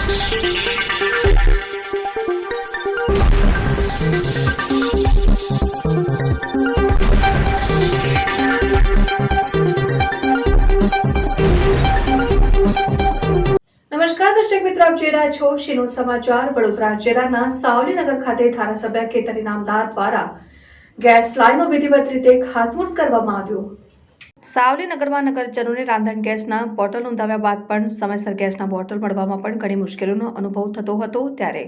નમસ્કાર દર્શક મિત્રો, આપ જોઈ રહ્યા છો શિનોર સમાચાર। વડોદરા જિલ્લાના સાવલીનગર ખાતે ધારાસભ્ય કેતન ઇનામદાર દ્વારા ગેસ લાઈનનો વિધિવત રીતે ખાતમુહૂર્ત કરવામાં આવ્યું। સાવલીનગરમાં નગરજનોને રાંધણ ગેસના બોટલ નોંધાવ્યા બાદ પણ સમયસર ગેસના બોટલ મળવામાં પણ ઘણી મુશ્કેલીઓનો અનુભવ થતો હતો, ત્યારે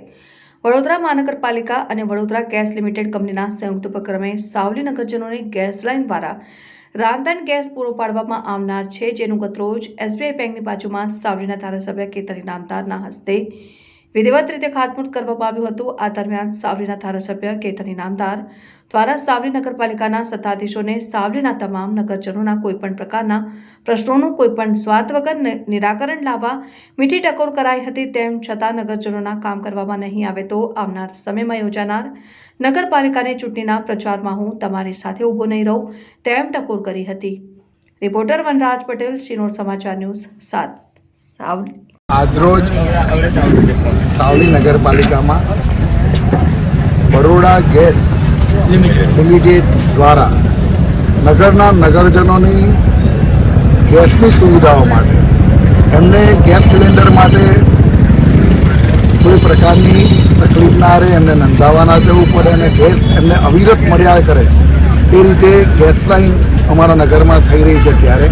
વડોદરા મહાનગરપાલિકા અને વડોદરા ગેસ લિમિટેડ કંપનીના સંયુક્ત ઉપક્રમે સાવલી નગરજનોને ગેસ લાઈન દ્વારા રાંધણ ગેસ પૂરો પાડવામાં આવનાર છે, જેનું ગતરોજ એસબીઆઈ બેંકની બાજુમાં સાવલીના ધારાસભ્ય કેતન ઇનામદારના હસ્તે વિધિવત રીતે ખાતમુહૂર્ત કરવામાં આવ્યું હતું। આ દરમિયાન સાવલીના ધારાસભ્ય કેતન ઇનામદાર દ્વારા સાવલી નગરપાલિકાના સત્તાધીશોને સાવલીના તમામ નગરજનોના કોઈપણ પ્રકારના પ્રશ્નોનું કોઈપણ સ્વાર્થ વગર નિરાકરણ લાવવા મીઠી ટકોર કરાઈ હતી। તેમ છતાં નગરજનોના કામ કરવામાં નહીં આવે તો આવનાર સમયમાં યોજાનાર નગરપાલિકાની ચૂંટણીના પ્રચારમાં હું તમારી સાથે ઊભો નહીં રહું તેમ ટકોર કરી હતી। રિપોર્ટર વનરાજ પટેલ, શિનોર સમાચાર ન્યૂઝ 7 સાવલી। આજરોજ સાવલી નગરપાલિકામાં બરોડા ગેસ લિમિટેડ દ્વારા નગરના નગરજનોની ગેસની સુવિધાઓ માટે એમને ગેસ સિલિન્ડર માટે કોઈ પ્રકારની તકલીફ ના રહે, એમને નોંધાવા ના જવું પડે અને ગેસ એમને અવિરત મળ્યા કરે એ રીતે ગેસ લાઈન અમારા નગરમાં થઈ રહી છે। ત્યારે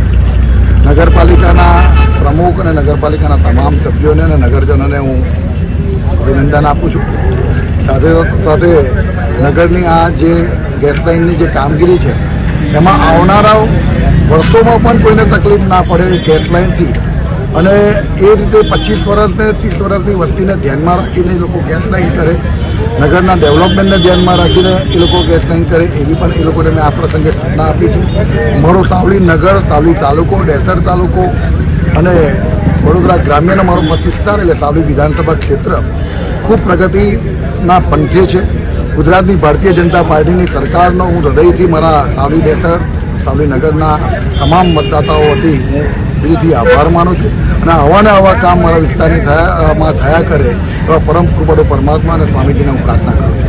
નગરપાલિકાના પ્રમુખ અને નગરપાલિકાના તમામ સભ્યોને અને નગરજનોને હું અભિનંદન આપું છું। સાથે સાથે નગરની આ જે ગેસ લાઇનની જે કામગીરી છે એમાં આવનારા વર્ષોમાં પણ કોઈને તકલીફ ના પડે ગેસ લાઇનથી, અને એ રીતે 25 વર્ષને 30 વર્ષની વસ્તીને ધ્યાનમાં રાખીને એ લોકો ગેસ લાઇન કરે, નગરના ડેવલપમેન્ટને ધ્યાનમાં રાખીને એ લોકો ગેસ લાઇન કરે, એવી પણ એ લોકોને મેં આ પ્રસંગે સૂચના આપી છે। મારો સાવલી નગર, સાવલી તાલુકો, ડેસર તાલુકો અને વડોદરા ગ્રામ્યનો મારો મત વિસ્તાર એટલે સાવલી વિધાનસભા ક્ષેત્ર ખૂબ પ્રગતિના પંથે છે। ગુજરાતની ભારતીય જનતા પાર્ટીની સરકારનો હું હૃદયથી મારા સાવલી ડેસર, સાવલી નગરના તમામ મતદાતાઓ વતી હું દિલથી આભાર માનું છું, અને આવાને આવા કામ મારા વિસ્તારની થયા કરે એવા પરમ કૃપાળુ પરમાત્મા અને સ્વામીજીને હું પ્રાર્થના કરું છું।